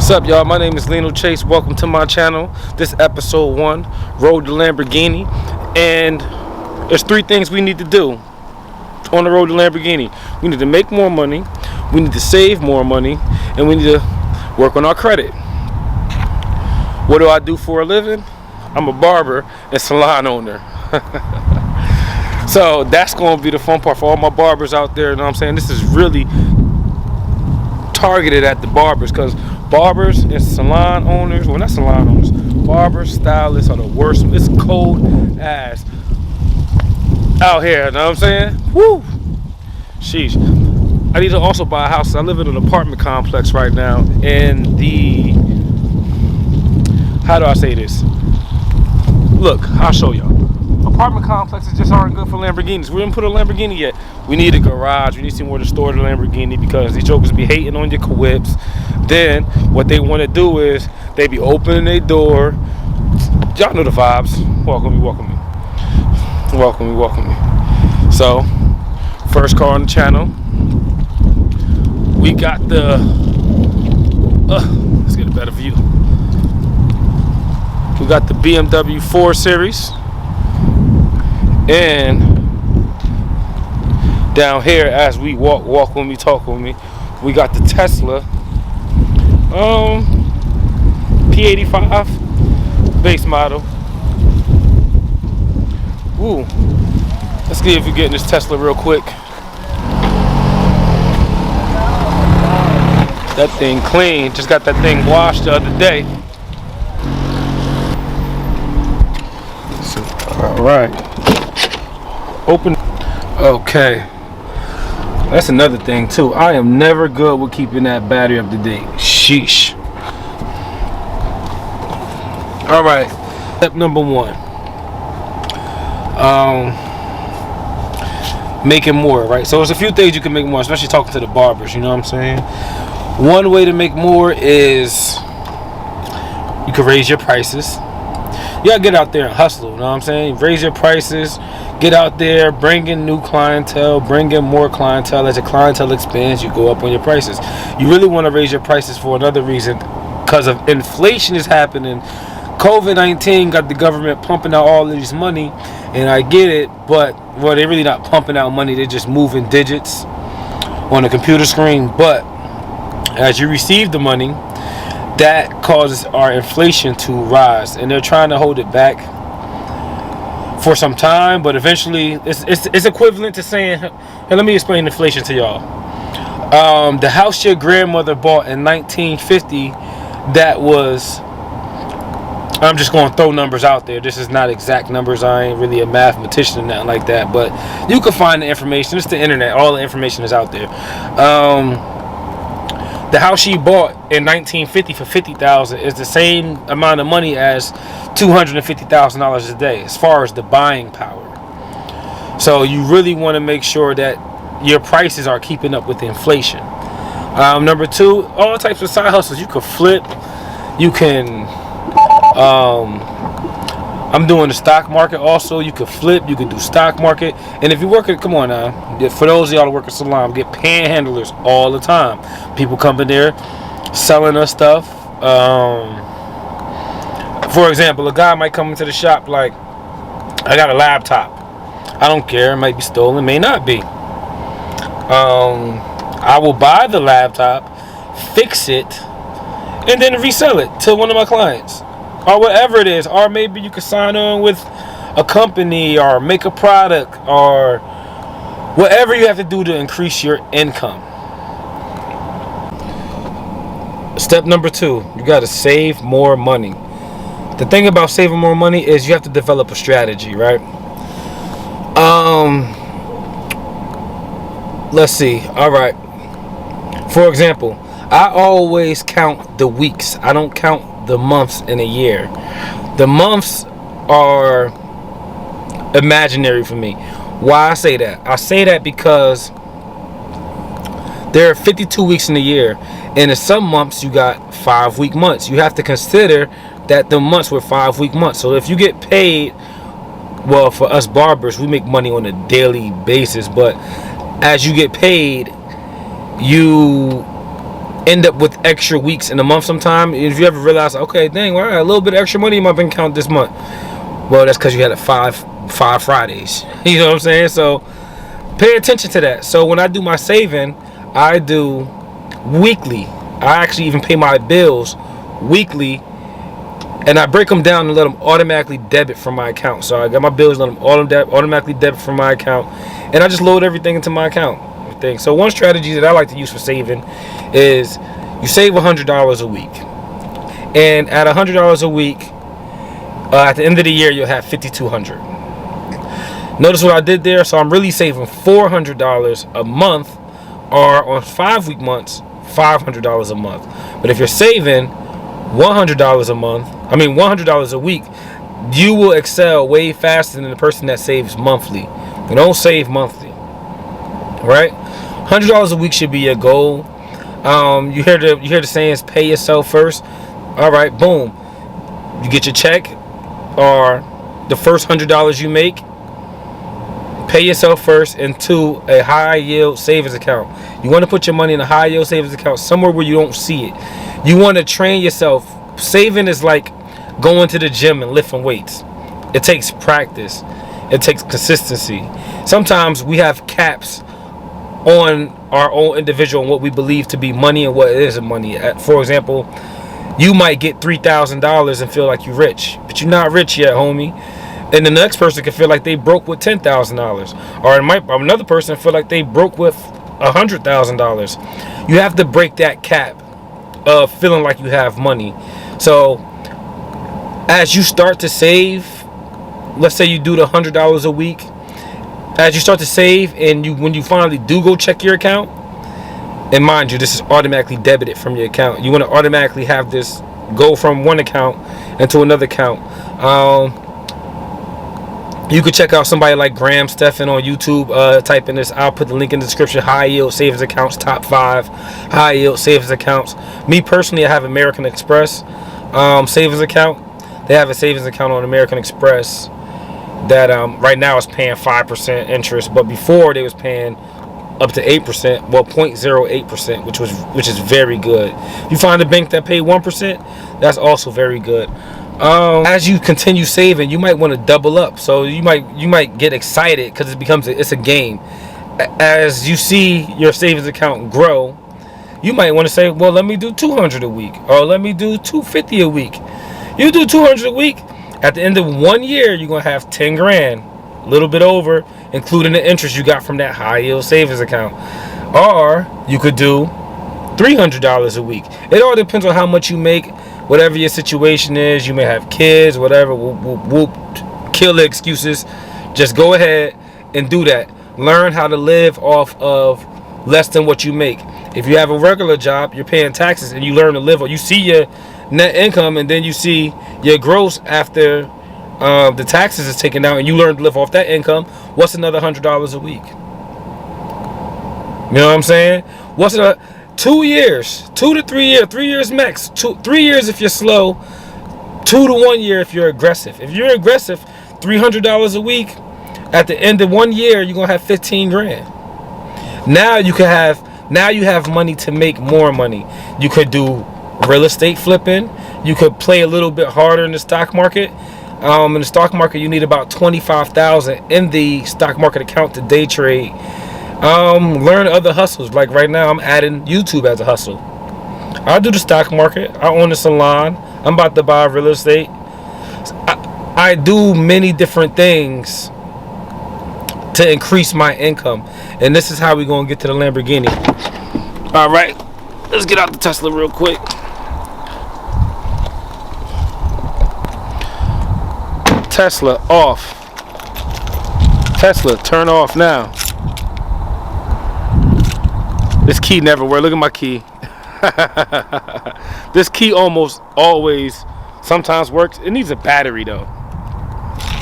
What's up, y'all? My name is Leno Chase. Welcome to my channel. This is episode 1, Road to Lamborghini. And there's 3 things we need to do on the road to Lamborghini. We need to make more money, we need to save more money, and we need to work on our credit. What do I do for a living? I'm a barber and salon owner. So that's going to be the fun part for all my barbers out there. You know what I'm saying? This is really targeted at the barbers, because barbers and salon owners, well, not salon owners, barbers, stylists are the worst. It's cold ass out here, you know what I'm saying? Woo! Sheesh. I need to also buy a house. I live in an apartment complex right now, and how do I say this? Look, I'll show y'all. Apartment complexes just aren't good for Lamborghinis. We didn't put a Lamborghini yet. We need a garage. We need somewhere to store the Lamborghini, because these jokers be hating on your whips. Then what they want to do is they be opening their door. Y'all know the vibes. Welcome me, welcome me. Welcome me, welcome me. So, first car on the channel. We got the let's get a better view. We got the BMW 4 Series. And down here, as we walk with me, talk with me, we got the Tesla P85 base model. Ooh, let's see if we get in this Tesla real quick. That thing clean. Just got that thing washed the other day. So, all right. Open. Okay, that's another thing too. I am never good with keeping that battery up to date. Sheesh. All right, step number 1, making more, right? So there's a few things you can make more, especially talking to the barbers, you know what I'm saying? One way to make more is you can raise your prices. You gotta get out there and hustle, you know what I'm saying? Raise your prices, get out there, bring in new clientele, bring in more clientele. As your clientele expands, you go up on your prices. You really want to raise your prices for another reason, because of inflation is happening. COVID-19 got the government pumping out all of this money, and I get it, but well, they're really not pumping out money, they're just moving digits on a computer screen. But as you receive the money, that causes our inflation to rise, and they're trying to hold it back for some time, but eventually it's equivalent to saying, hey, let me explain inflation to y'all. The house your grandmother bought in 1950, that was, I'm just going to throw numbers out there, this is not exact numbers, I ain't really a mathematician or nothing like that, but you can find the information. It's the internet, all the information is out there. The house she bought in 1950 for $50,000 is the same amount of money as $250,000 a day, as far as the buying power. So you really want to make sure that your prices are keeping up with inflation. Number 2, all types of side hustles. You can flip. You can. I'm doing the stock market also. You can flip. You can do stock market. And if you work at, come on now, for those of y'all that work at salon, get panhandlers all the time. People come in there selling us stuff. For example, a guy might come into the shop like, I got a laptop. I don't care. It might be stolen. May not be. I will buy the laptop, fix it, and then resell it to one of my clients, or whatever it is. Or maybe you could sign on with a company or make a product or whatever you have to do to increase your income. Step number 2, you got to save more money. The thing about saving more money is you have to develop a strategy, right? Let's see. All right. For example, I always count the weeks. I don't count the months in a year. The months are imaginary for me. Why I say that? I say that because there are 52 weeks in a year, and in some months you got 5-week months. You have to consider that the months were 5-week months. So if you get paid, well, for us barbers, we make money on a daily basis, but as you get paid, you end up with extra weeks in the month sometime. If you ever realize, okay, dang, well, I got a little bit of extra money in my bank account this month. Well, that's because you had five Fridays. You know what I'm saying? So pay attention to that. So when I do my saving, I do weekly. I actually even pay my bills weekly, and I break them down and let them automatically debit from my account. So I got my bills, let them automatically debit from my account, and I just load everything into my account. So one strategy that I like to use for saving is you save $100 a week, and at $100 a week, at the end of the year you'll have $5,200. Notice what I did there. So I'm really saving $400 a month, or on 5-week months, $500 a month. But if you're saving $100 a month, $100 a week, you will excel way faster than the person that saves monthly. You don't save monthly, right? $100 a week should be your goal. You hear the sayings, pay yourself first. All right, boom. You get your check, or the first $100 you make, pay yourself first into a high yield savings account. You want to put your money in a high yield savings account somewhere where you don't see it. You want to train yourself. Saving is like going to the gym and lifting weights. It takes practice. It takes consistency. Sometimes we have caps on our own individual and what we believe to be money and what isn't money. For example, you might get $3,000 and feel like you're rich, but you're not rich yet, homie. And the next person can feel like they broke with $10,000, or another person feel like they broke with $100,000. You have to break that cap of feeling like you have money. So as you start to save, let's say you do the $100 a week. As you start to save, and when you finally do go check your account, and mind you, this is automatically debited from your account. You want to automatically have this go from one account into another account. You could check out somebody like Graham Stephan on YouTube. Type in this. I'll put the link in the description. High yield savings accounts, top 5 high yield savings accounts. Me personally, I have American Express savings account. They have a savings account on American Express that right now is paying 5% interest, but before they was paying up to 8%, well 0.08%, which is very good. You find a bank that pay 1%, that's also very good. As you continue saving, you might want to double up. So you might get excited because it's a game. As you see your savings account grow, you might want to say, well, let me do $200 a week, or let me do $250 a week. You do $200 a week. At the end of 1 year, you're gonna have 10 grand, a little bit over, including the interest you got from that high yield savings account. Or you could do $300 a week. It all depends on how much you make, whatever your situation is. You may have kids, whatever. Whoop, kill the excuses. Just go ahead and do that. Learn how to live off of less than what you make. If you have a regular job, you're paying taxes, and you learn to live, or you see your net income, and then you see your gross after the taxes is taken out, and you learn to live off that income. What's another $100 a week? You know what I'm saying? What's 2 years, 2 to 3 years, 3 years max. 3 years if you're slow, 2 to 1 year if you're aggressive. If you're aggressive, $300 a week. At the end of 1 year, you're gonna have 15 grand. Now you have money to make more money. You could do real estate flipping. You could play a little bit harder in the stock market. In the stock market, you need about $25,000 in the stock market account to day trade. Learn other hustles. Like right now, I'm adding YouTube as a hustle. I do the stock market. I own a salon. I'm about to buy real estate. I do many different things to increase my income, and this is how we're gonna get to the Lamborghini. All right, let's get out the Tesla real quick. Tesla off. Tesla, turn off now. This key never works. Look at my key. This key almost always sometimes works. It needs a battery though.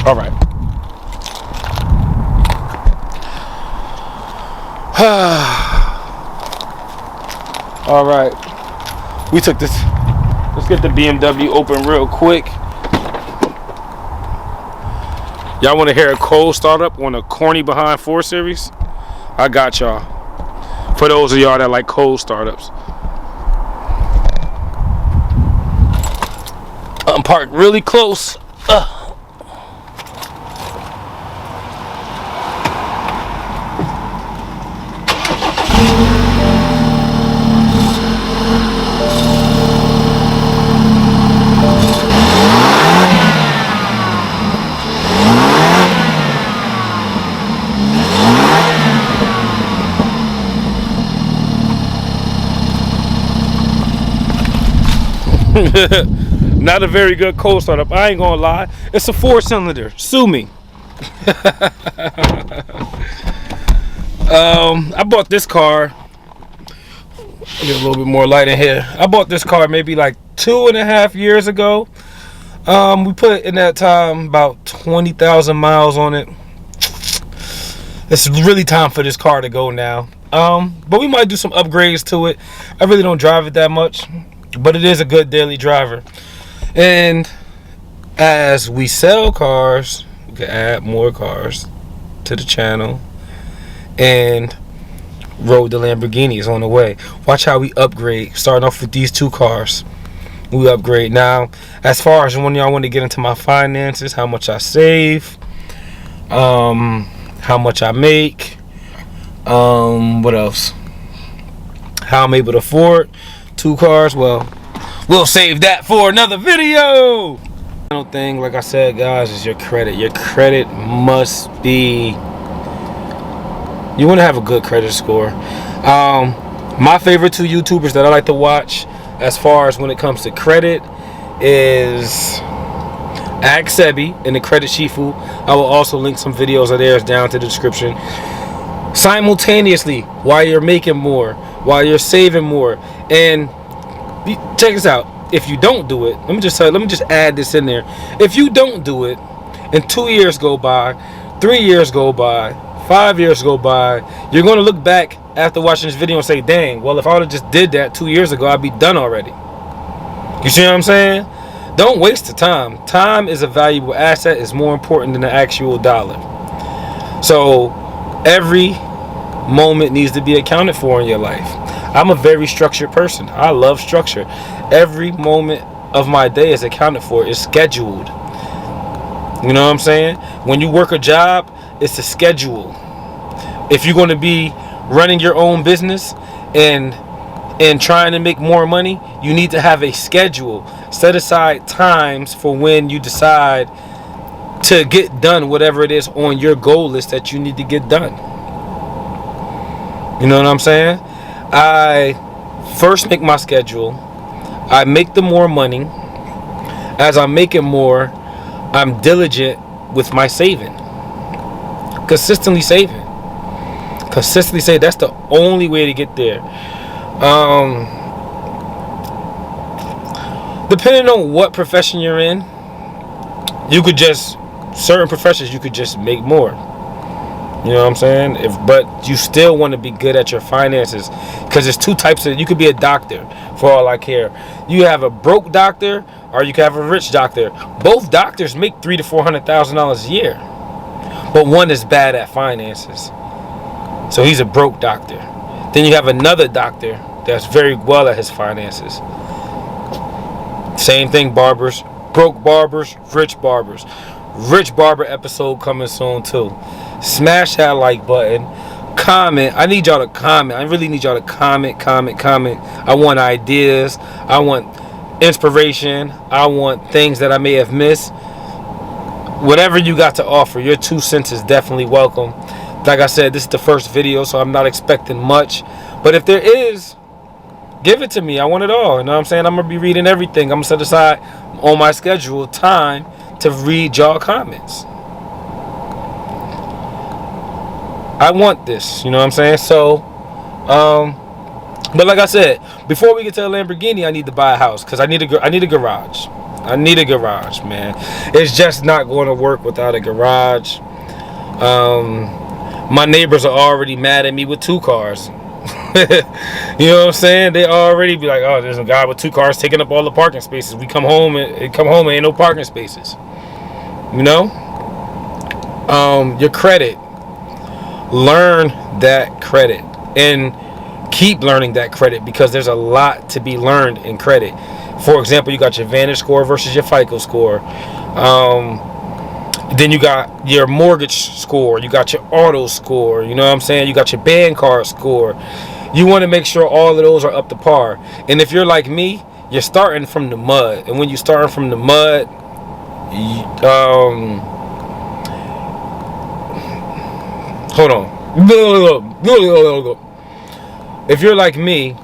All right. All right. We took this. Let's get the BMW open real quick. Y'all want to hear a cold startup on a corny behind 4 Series? I got y'all. For those of y'all that like cold startups. Something parked really close. Not a very good cold startup. I ain't gonna lie. It's a 4-cylinder. Sue me. I bought this car. Get a little bit more light in here. I bought this car maybe like 2.5 years ago. We put in that time about 20,000 miles on it. It's really time for this car to go now. But we might do some upgrades to it. I really don't drive it that much, but it is a good daily driver. And as we sell cars, we can add more cars to the channel. And Road the Lamborghini is on the way. Watch how we upgrade. Starting off with these 2 cars, we upgrade. Now, as far as when y'all want to get into my finances, how much I save, how much I make, what else? How I'm able to afford 2 cars. Well, we'll save that for another video. Final thing, like I said, guys, is your credit. Your credit must be. You want to have a good credit score. My favorite 2 YouTubers that I like to watch, as far as when it comes to credit, is Ag Sebi and the Credit Shifu. I will also link some videos of theirs down to the description. Simultaneously, while you're making more, while you're saving more, and check this out. If you don't do it, let me just add this in there. If you don't do it, and 2 years go by, 3 years go by, 5 years go by, you're going to look back after watching this video and say, dang, well, if I would have just did that 2 years ago, I'd be done already. You see what I'm saying? Don't waste the time. Time is a valuable asset. It's more important than the actual dollar. So every moment needs to be accounted for in your life. I'm a very structured person. I love structure. Every moment of my day is accounted for. It's scheduled. You know what I'm saying? When you work a job, it's a schedule. If you're going to be running your own business and trying to make more money, you need to have a schedule. Set aside times for when you decide to get done whatever it is on your goal list that you need to get done. You know what I'm saying? I first make my schedule. I make the more money. As I'm making more, I'm diligent with my saving. Consistently saving. Consistently saving. That's the only way to get there. Depending on what profession you're in, you could just, certain professions you could just make more. You know what I'm saying? But you still want to be good at your finances, because there's 2 types of. You could be a doctor, for all I care. You have a broke doctor, or you can have a rich doctor. Both doctors make $300,000 to $400,000 a year, but one is bad at finances, so he's a broke doctor. Then you have another doctor that's very well at his finances. Same thing, barbers. Broke barbers, rich barbers. Rich barber episode coming soon too. Smash that like button. Comment. I need y'all to comment. I really need y'all to comment. I want ideas. I want inspiration. I want things that I may have missed. Whatever you got to offer, your 2 cents is definitely welcome. Like I said, this is the first video, so I'm not expecting much. But if there is, give it to me. I want it all. You know what I'm saying? I'm going to be reading everything. I'm going to set aside on my schedule time to read y'all comments. I want this. You know what I'm saying? So, but like I said, before we get to the Lamborghini, I need to buy a house, because I need a garage. I need a garage, man. It's just not going to work without a garage. My neighbors are already mad at me with 2 cars. You know what I'm saying? They already be like, oh, there's a guy with 2 cars taking up all the parking spaces. We come home and ain't no parking spaces. You know? Your credit. Learn that credit and keep learning that credit, because there's a lot to be learned in credit. For example, you got your Vantage score versus your FICO score. Then you got your mortgage score. You got your auto score. You know what I'm saying? You got your band card score. You want to make sure all of those are up to par. And if you're like me, you're starting from the mud. And when you're starting from the mud, hold on. If you're like me,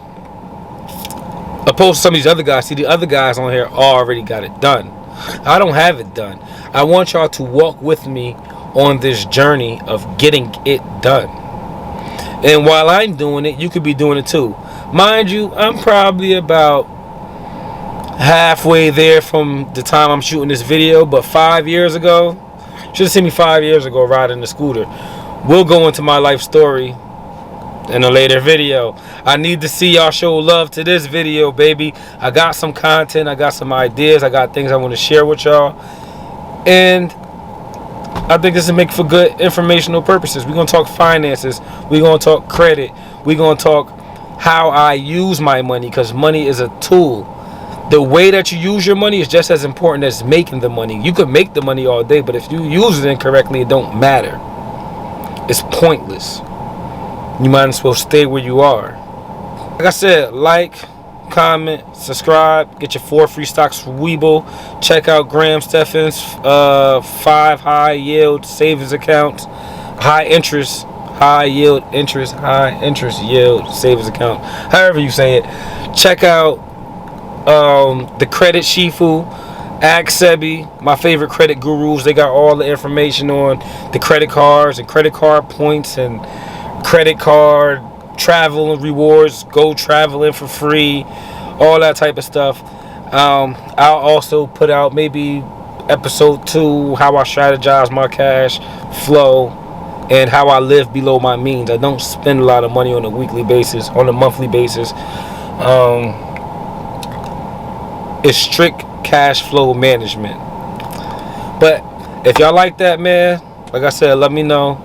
opposed to some of these other guys, see, the other guys on here already got it done. I don't have it done. I want y'all to walk with me on this journey of getting it done. And while I'm doing it, you could be doing it too. Mind you, I'm probably about halfway there from the time I'm shooting this video, but 5 years ago, should have seen me 5 years ago riding the scooter. We'll go into my life story in a later video. I need to see y'all show love to this video, baby. I got some content, I got some ideas, I got things I want to share with y'all, and I think this will make for good informational purposes. We're going to talk finances, we're going to talk credit, we're going to talk how I use my money, because money is a tool. The way that you use your money is just as important as making the money. You could make the money all day, but if you use it incorrectly, it don't matter. It's pointless. You might as well stay where you are. Like I said, like, comment, subscribe, get your 4 free stocks from Webull. Check out Graham Stephan's 5 high yield savings accounts, high interest yield savings account, however you say it. Check out the Credit Shifu, Ask Sebi, my favorite credit gurus. They got all the information on the credit cards and credit card points and credit card travel and rewards, go traveling for free, all that type of stuff. I'll also put out maybe episode 2, how I strategize my cash flow and how I live below my means. I don't spend a lot of money on a weekly basis, on a monthly basis. It's strict cash flow management. But if y'all like that, man, like I said, let me know,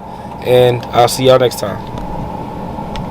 and I'll see y'all next time.